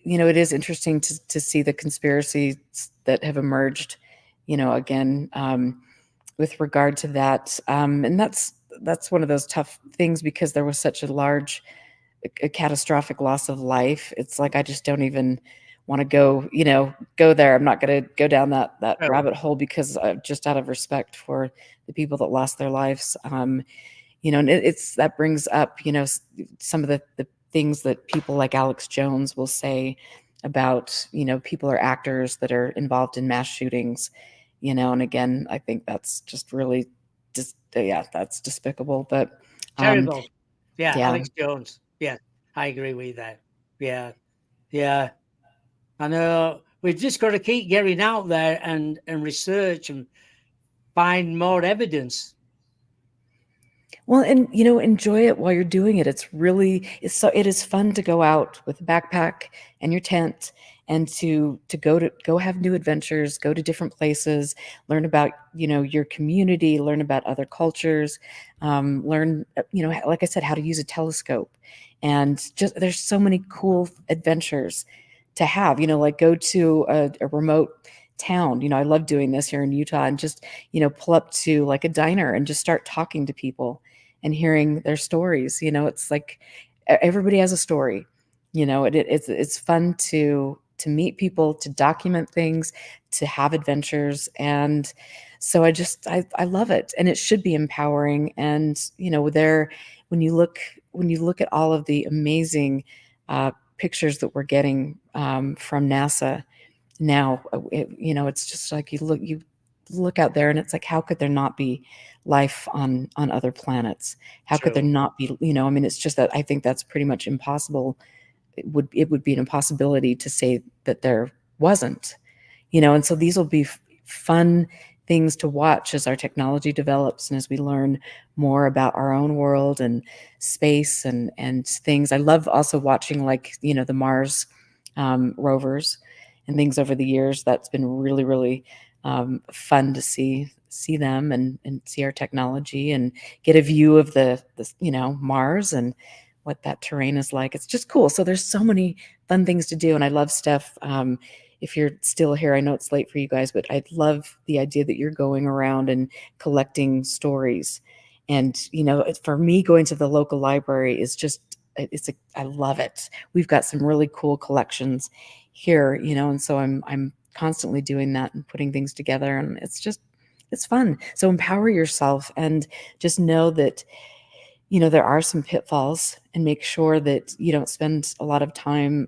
it is interesting to see the conspiracies that have emerged. Again, with regard to that, and that's one of those tough things because there was such a large, a catastrophic loss of life. It's like I just don't even want to go there. I'm not going to go down that Oh, rabbit hole because just out of respect for the people that lost their lives. And it's that brings up some of the things that people like Alex Jones will say about people or actors that are involved in mass shootings. And again, I think that's just really just yeah, that's despicable. But um, terrible. Yeah, yeah. Alex Jones. Yeah, I agree with that. Yeah, yeah. I know. We've just got to keep getting out there and research and find more evidence. Well, and enjoy it while you're doing it. It is fun to go out with a backpack and your tent and to go have new adventures, go to different places, learn about, your community, learn about other cultures, learn, like I said, how to use a telescope. And just there's so many cool adventures to have, like go to a remote town. I love doing this here in Utah and just, pull up to like a diner and just start talking to people and hearing their stories. It's like everybody has a story. It's fun to to meet people, to document things, to have adventures. And so I love it. And it should be empowering. And, there, when you look, at all of the amazing pictures that we're getting from NASA now, it's just like you look out there and it's like, how could there not be life on other planets? How could there True. not be, I mean, it's just that I think that's pretty much impossible. It would be an impossibility to say that there wasn't, and so these will be fun things to watch as our technology develops and as we learn more about our own world and space and things. I love also watching, like, the Mars rovers and things over the years. That's been really, really fun to see them and see our technology and get a view of the Mars and what that terrain is like. It's just cool. So there's so many fun things to do, and I love stuff. If you're still here, I know it's late for you guys, but I love the idea that you're going around and collecting stories. And for me, going to the local library is just I love it. We've got some really cool collections here, and so I'm constantly doing that and putting things together, and it's fun. So empower yourself and just know that there are some pitfalls, and make sure that you don't spend a lot of time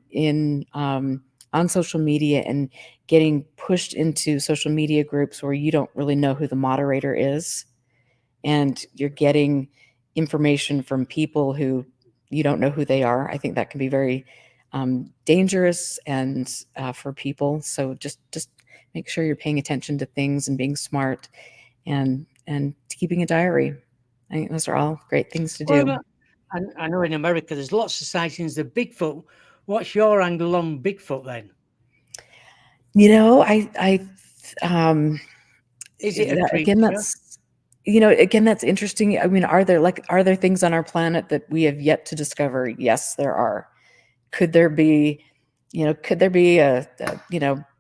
on social media and getting pushed into social media groups where you don't really know who the moderator is, and you're getting information from people who you don't know who they are. I think that can be very dangerous and for people. So just make sure you're paying attention to things and being smart and keeping a diary. I think those are all great things to Well, do. I know in America there's lots of sightings of Bigfoot. What's your angle on Bigfoot then? Um, Is it a again, creature? that's interesting. I mean, are there things on our planet that we have yet to discover? Yes, there are. Could there be, a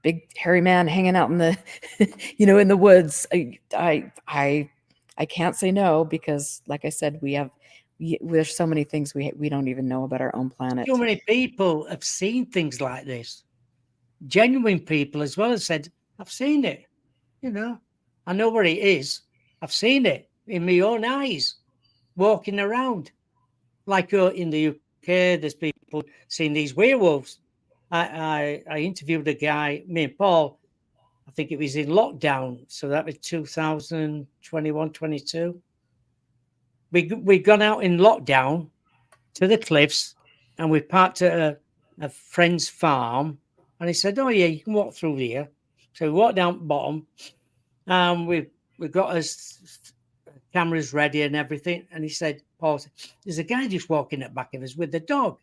big hairy man hanging out in the, in the woods? I can't say no, because, like I said, there's so many things we don't even know about our own So planet. many people have seen things like this. Genuine people as well as said, I've seen it. You know, I know where it is. I've seen it in my own eyes walking around. Like in the UK, there's people seeing these werewolves. I interviewed a guy, me and Paul, I think it was in lockdown. So that was 2021, 22. We'd gone out in lockdown to the cliffs and we parked at a friend's farm. And he said, oh, yeah, you can walk through here. So we walked down the bottom and we got us cameras ready and everything. And he said, Paul, there's a guy just walking at the back of us with a dog.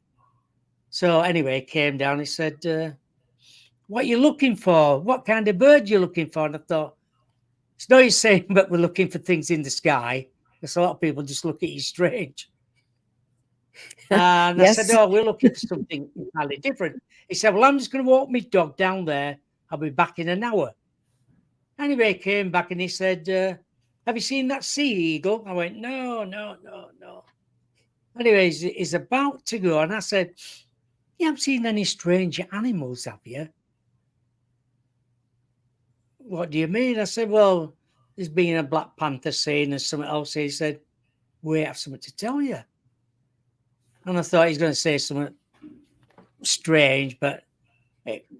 So anyway, he came down. He said, what are you looking for? What kind of bird you looking for? And I thought, it's not the same, but we're looking for things in the sky. Because a lot of people just look at you strange. And I said, Yes. oh, we're looking for something entirely different. He said, well, I'm just going to walk my dog down there. I'll be back in an hour. Anyway, he came back and he said, have you seen that sea eagle? I went, no, no, no, no. Anyway, he's about to go. And I said, you haven't seen any strange animals, have you? What do you mean? I said, well, there's been a Black Panther scene and something else. He said, we have something to tell you. And I thought he's going to say something strange, but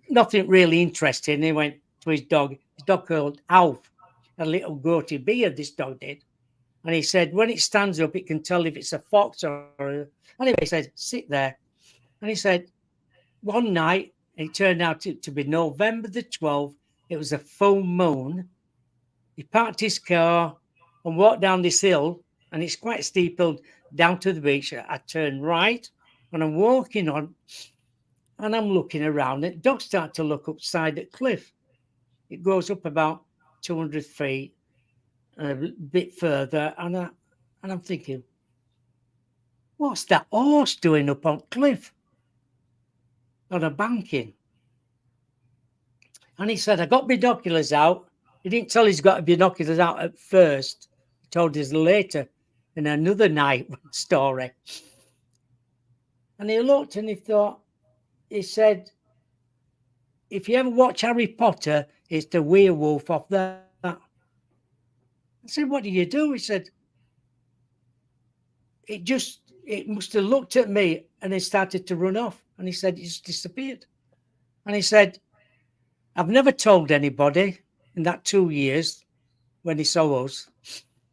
nothing really interesting. He went to his dog called Alf, a little goatee beard, this dog did. And he said, when it stands up, it can tell if it's a fox or Anyway, he said, sit there. And he said, one night, it turned out to be November the 12th. It was a full moon. He parked his car and walked down this hill, and it's quite a steep hill down to the beach. I turned right, and I'm walking on, and I'm looking around. And dogs start to look upside the cliff. It goes up about 200 feet, a bit further, and I'm thinking, what's that horse doing up on cliff on a banking? And he said, I got binoculars out. He didn't tell he's got binoculars out at first. He told us later in another night story. And he looked and he thought, he said, if you ever watch Harry Potter, it's the werewolf of that. I said, what do you do? He said, it must have looked at me and it started to run off. And he said, it just disappeared. And he said, I've never told anybody in that 2 years when he saw us.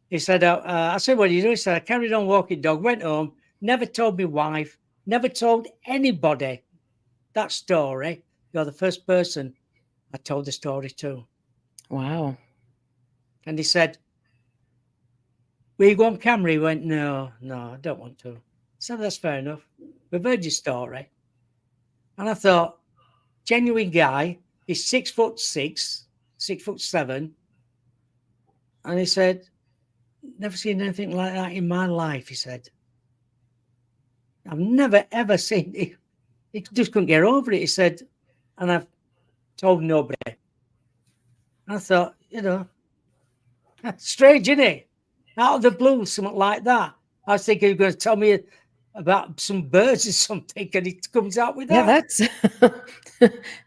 He said, I said, what do you do? He said, I carried on walking dog, went home, never told my wife, never told anybody that story. You're the first person I told the story to. Wow. And he said, will you go on camera? He went, no, I don't want to. I said, that's fair enough. We've heard your story. And I thought, genuine guy, he's 6'6", 6'7". And he said, never seen anything like that in my life, he said. I've never, ever seen it. He just couldn't get over it, he said. And I've told nobody. And I thought, strange, isn't it? Out of the blue, something like that. I was thinking you're going to tell me about some birds or something, and it comes out with Yeah, that.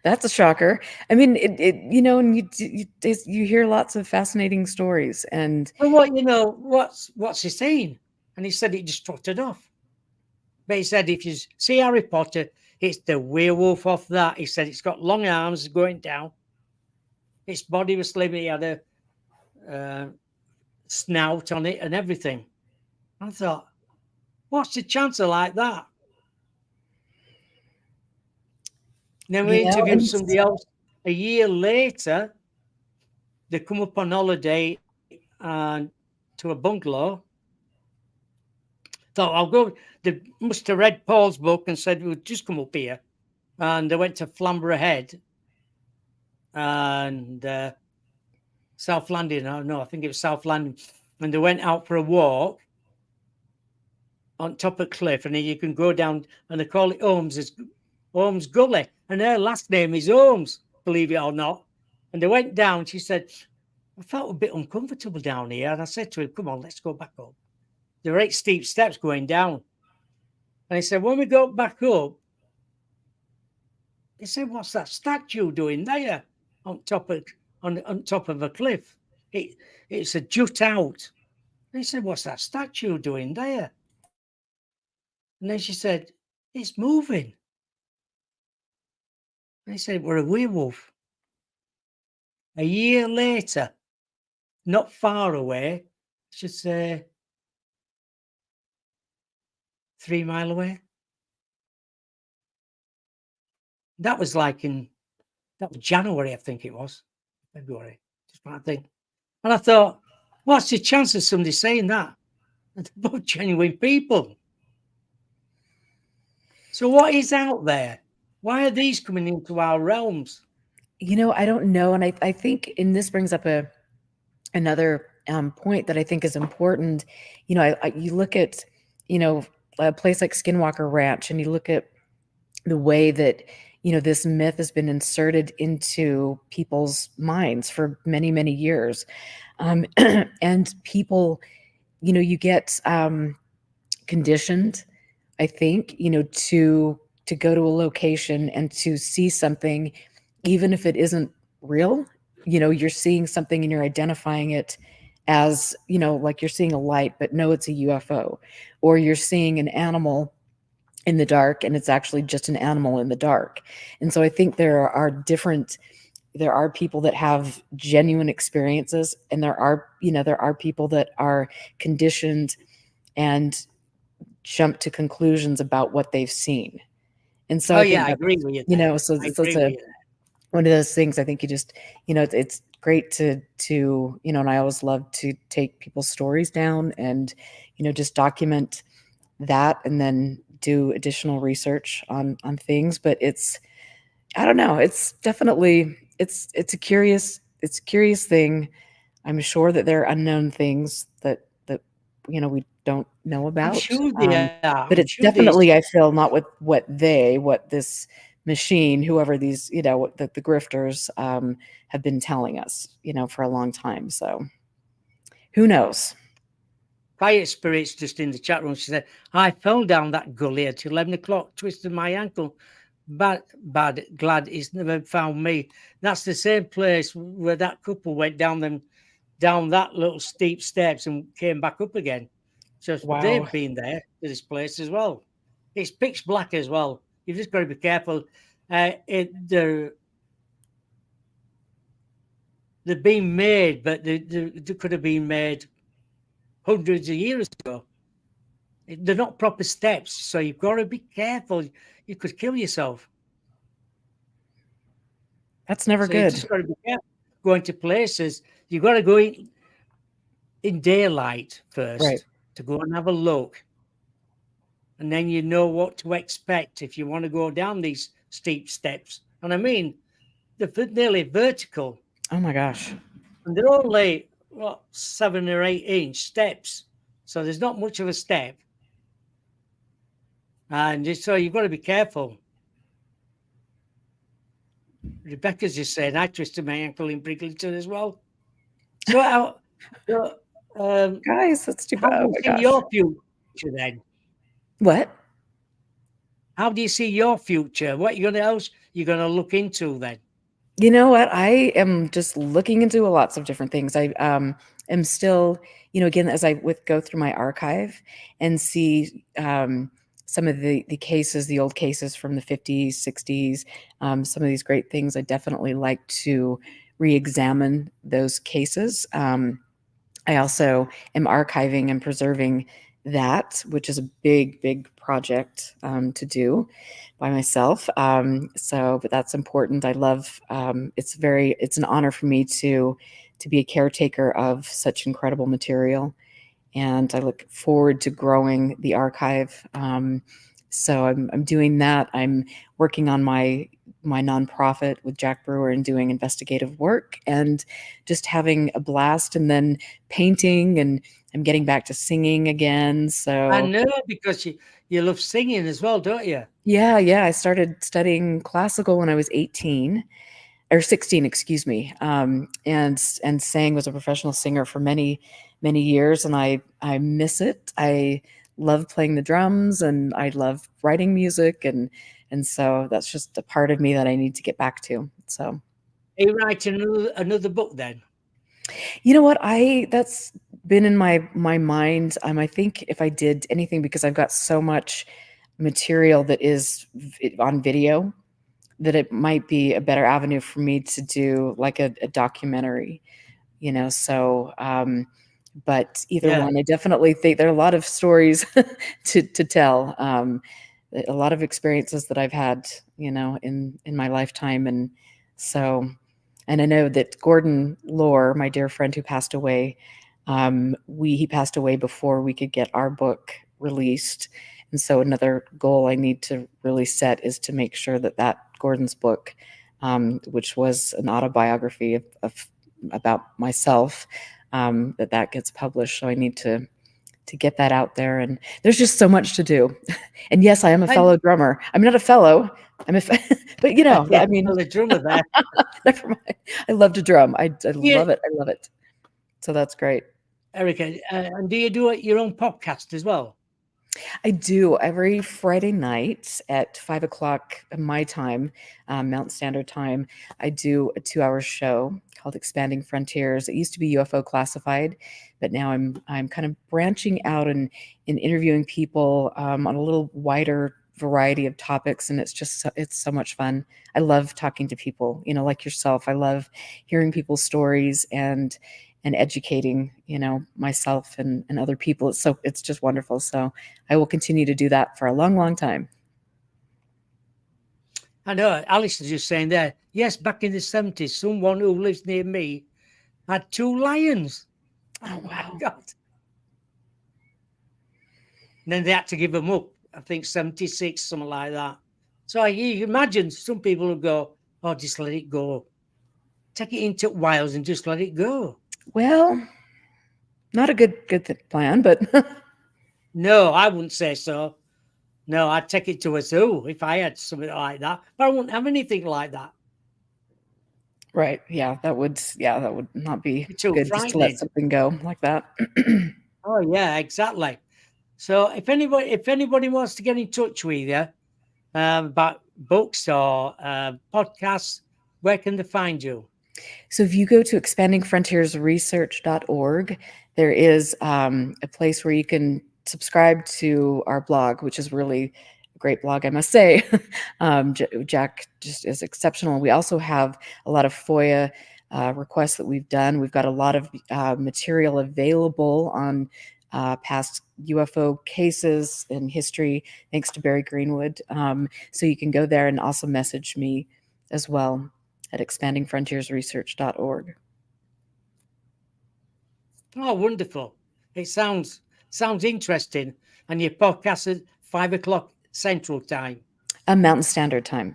that's a shocker. I mean, and you hear lots of fascinating stories, and Well, what's he saying? And he said it just trotted off. But he said if you see Harry Potter, it's the werewolf of that. He said it's got long arms going down. Its body was slim. He had a uh, snout on it and everything. I thought, what's the chance of like that? And then we interviewed and somebody else a year later. They come up on holiday and to a bungalow. Thought I'll go. They must have read Paul's book and said we'll just come up here. And they went to Flamborough Head and South Landing. Oh, no, I think it was South Landing. And they went out for a walk on top of cliff, and then you can go down, and they call it Holmes Gully, and her last name is Holmes, believe it or not. And they went down. She said, I felt a bit uncomfortable down here, and I said to him, come on, let's go back up. There were 8 steep steps going down. And he said, when we go back up, he said, what's that statue doing there on top of on top of a cliff? It's a jut out. And he said, what's that statue doing there? And then she said, it's moving. And he said, we're a werewolf. A year later, not far away, I should say 3 mile away. That was January, I think it was. February. Just trying to think. And I thought, what's the chance of somebody saying that? And they're both genuine people. So what is out there? Why are these coming into our realms? I don't know, and I think, and this brings up another point that I think is important. You look at a place like Skinwalker Ranch, and you look at the way that this myth has been inserted into people's minds for many, many years, and people, you get conditioned, I think, to go to a location and to see something, even if it isn't real. You're seeing something and you're identifying it as, like you're seeing a light, but no, it's a UFO, or you're seeing an animal in the dark and it's actually just an animal in the dark. And so I think there are people that have genuine experiences, and there are people that are conditioned and jump to conclusions about what they've seen. And so Oh I yeah, think I that's, agree with you there. so I it's agree a with you. one of those things. I think you just, it's great to and I always love to take people's stories down and, just document that, and then do additional research on things. But I don't know, it's definitely, it's a curious thing. I'm sure that there are unknown things that we don't know I'm about. sure they are. I'm But sure it's there's. definitely, I feel, not with what this machine, whoever these, the grifters, have been telling us, for a long time. So who knows? Fire Spirit's just in the chat room. She said, I fell down that gully at 11 o'clock, twisted my ankle. bad, glad it's never found me. That's the same place where that couple went down that little steep steps and came back up again. So Wow. they've been there to this place as well. It's pitch black as well. You've just got to be careful. They're being made, but they could have been made hundreds of years ago. They're not proper steps, so you've got to be careful. You could kill yourself. That's never So you good. just got to be careful going to places. You've got to go in daylight Right. first to go and have a look, and then you know what to expect if you want to go down these steep steps. And I mean, they're nearly vertical, Oh my gosh. and they're only what 7 or 8 inch steps, so there's not much of a step. And so you've got to be careful. Rebecca's just saying I twisted my ankle in Briglinton as well. So so, um, Guys, that's too how bad. do Oh you my see gosh. your future then? What? How do you see your future? What you gonna else you're gonna look into then? You know what? I am just looking into lots of different things. I am still, again, as I with go through my archive and see some of the cases, the old cases from the 50s, 60s, some of these great things. I definitely like to re-examine those cases. I also am archiving and preserving that, which is a big, big project to do by myself. But that's important. I love. It's an honor for me to be a caretaker of such incredible material, and I look forward to growing the archive. So I'm doing that. I'm working on my nonprofit with Jack Brewer and doing investigative work and just having a blast, and then painting, and I'm getting back to singing again. I So know because you love singing as well, don't you? yeah, yeah. I started studying classical when I was 18 or 16, excuse me. And sang, was a professional singer for many, many years, and I miss it. I love playing the drums, and I love writing music, and so that's just a part of me that I need to get back to. So, Are you writing another book then? you know what? I That's been in my mind. I think if I did anything, because I've got so much material that is on video, that it might be a better avenue for me to do like a documentary, so but either Yeah. one, I definitely think there are a lot of stories to tell, a lot of experiences that I've had, in my lifetime. And so, and I know that Gordon Lore, my dear friend who passed away, we he passed away before we could get our book released. And so another goal I need to really set is to make sure that Gordon's book, which was an autobiography of about myself, that gets published. So I need to get that out there, and there's just so much to do. And yes, I am a And fellow drummer. I'm not a fellow. But yeah, I mean, well, the drummer there. never mind. I love to drum. I Yeah, love it. I love it. So that's great. Erica, and do you do your own podcast as well? I do every Friday night at 5 o'clock my time, Mountain Standard Time. I do a 2 hour show called Expanding Frontiers. It used to be UFO Classified, but now I'm kind of branching out and interviewing people on a little wider variety of topics, and it's so much fun. I love talking to people, like yourself. I love hearing people's stories and educating, myself and other people. It's just wonderful. So I will continue to do that for a long, long time. I know Alice is just saying there. Yes, back in the 70s, someone who lives near me had 2 lions. Oh Oh my wow. God. And then they had to give them up. I think 76, something like that. So you imagine some people will go, oh, just let it go. Take it into Wales and just let it go. Well, not a good plan, but No, I wouldn't say so. No, I'd take it to a zoo if I had something like that. But I wouldn't have anything like that. right. That would not be Be too good just to let frightening. something go like that. Oh yeah, exactly. So if anybody wants to get in touch with you, about books or podcasts, where can they find you? So if you go to expandingfrontiersresearch.org, there is a place where you can subscribe to our blog, which is really a great blog, I must say. Jack just is exceptional. We also have a lot of FOIA requests that we've done. We've got a lot of material available on past UFO cases in history, thanks to Barry Greenwood. So you can go there and also message me as well at expandingfrontiersresearch.org. Oh, wonderful! It sounds interesting. And your podcast at 5 o'clock Central Time, Mountain Standard Time.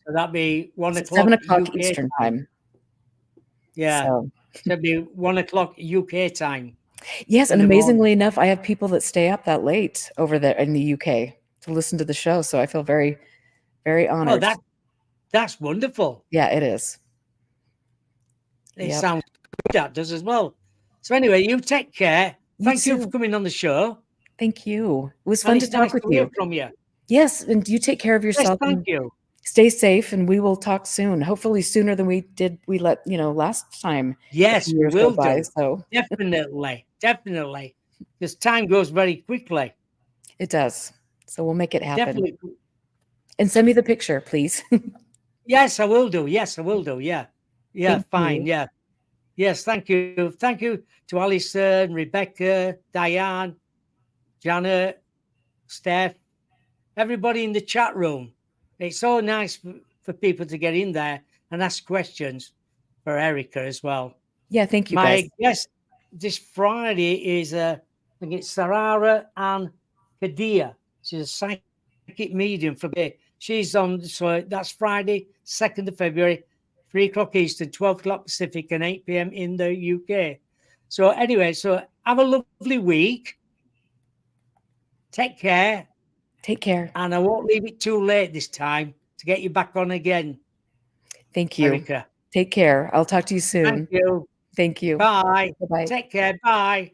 so that'd be one So 7 o'clock o'clock UK Eastern time. Time. Yeah, So, so it'd be 1 o'clock UK time yes, in and the morning. amazingly enough, I have people that stay up that late over there in the UK to listen to the show. So I feel very, very Oh, honored. that's wonderful. Yeah, it is. It Yep. sounds good. That does as well. So anyway, you take care. You Thank you for too. coming on the show, Thank you. It was and fun to it's nice talk with to hear you. from you. Yes, and you take care of Yes, yourself thank and you. stay safe, and we will talk soon. Hopefully sooner than we let, last time a Yes, few we years go will by. do. So Definitely, definitely. Because time goes very quickly. it does. So we'll make it happen. Definitely. And send me the picture, please. Yes, I will do. Yes, I will do. Yeah. Yeah, Thank fine. you. Yeah. Yes, thank you. Thank you to Alison, Rebecca, Diane, Janet, Steph, everybody in the chat room. It's so nice for people to get in there and ask questions for Erica as well. Yeah, thank you guys. My guest this Friday is, I think it's Sarara and Kadia. She's a psychic medium from UK. She's on, so that's Friday, 2nd of February, 3 o'clock Eastern, 12 o'clock Pacific, and 8 p.m. in the UK. So, anyway, so have a lovely week. Take care. Take care. And I won't leave it too late this time to get you back on again, Thank you. Erica. Take care. I'll talk to you Thank soon. you. Thank you. Bye. Bye-bye. Take care. Bye.